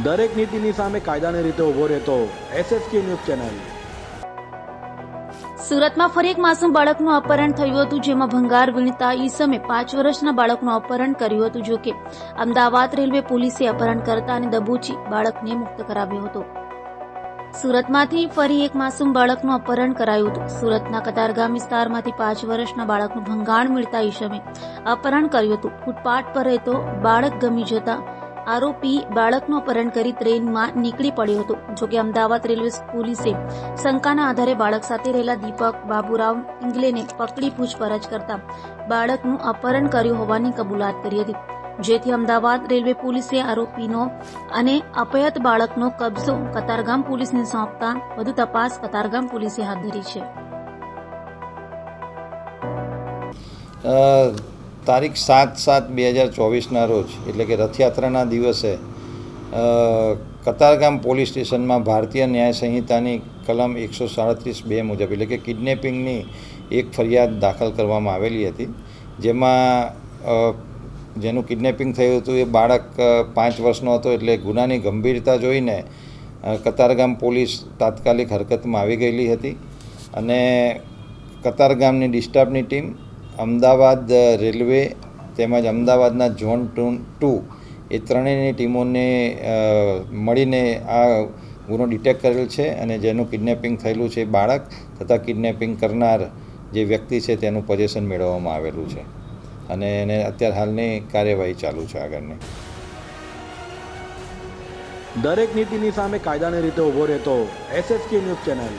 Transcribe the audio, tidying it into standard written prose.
દરેક નીતિની સામે કાયદાની રીતે ઉભો રહેતો SSK ન્યૂઝ ચેનલ। સુરતમાં ફરી એક માસૂમ બાળકનું અપહરણ થયું હતું, જેમાં ભંગાર વીણતા ઈસમે 5 વર્ષના બાળકનું અપહરણ કર્યું હતું। જો કે અમદાવાદ રેલવે પોલીસે અપહરણ કરતા અને દબોચી બાળકને મુક્ત કરાવ્યો હતો। સુરતમાંથી ફરી એક માસૂમ બાળકનું અપહરણ કરાયું હતું। સુરતના કતારગામ વિસ્તારમાંથી 5 વર્ષના બાળકનું ભંગાણ વીણતા ઈસમે અપહરણ કર્યું હતું। ફૂટપાથ પર રહેતો બાળક ગમી જતા આરોપી બાળકનું અપહરણ કરી ટ્રેનમાં નીકળી પડ્યો હતો। જોકે અમદાવાદ રેલવે પોલીસે શંકાના આધારે બાળક સાથે રહેલા દીપક બાબુરાવ ઇંગલેને પકડી પૂછપરછ કરતા બાળકનું અપહરણ કર્યું હોવાની કબૂલાત કરી હતી, જેથી અમદાવાદ રેલવે પોલીસે આરોપીનો અને અપહૃત બાળકનો કબજો કતારગામ પોલીસને સોંપતા વધુ તપાસ કતારગામ પોલીસે હાથ ધરી છે। તારીખ 7/7/2024ના રોજ એટલે કે રથયાત્રાના દિવસે કતારગામ પોલીસ સ્ટેશનમાં ભારતીય ન્યાય સંહિતાની કલમ 137(2) મુજબ એટલે કે કિડનેપિંગની એક ફરિયાદ દાખલ કરવામાં આવેલી હતી, જેમાં જેનું કિડનેપિંગ થયું હતું એ બાળક 5 વર્ષનો હતો। એટલે ગુનાની ગંભીરતા જોઈને કતારગામ પોલીસ તાત્કાલિક હરકતમાં આવી ગયેલી હતી અને કતારગામની ડિસ્ટાફની ટીમ, અમદાવાદ રેલવે તેમજ અમદાવાદના ઝોન 2 એ ત્રણેયની ટીમોને મળીને આ ગુનો ડિટેક્ટ કરેલ છે અને જેનું કિડનેપિંગ થયેલું છે બાળક તથા કિડનેપિંગ કરનાર જે વ્યક્તિ છે તેનું પોઝેશન મેળવવામાં આવેલું છે અને એને અત્યારે હાલની કાર્યવાહી ચાલુ છે આગળની। દરેક નીતિની સામે કાયદાની રીતે ઉભો રહેતો SSK ન્યૂઝ ચેનલ।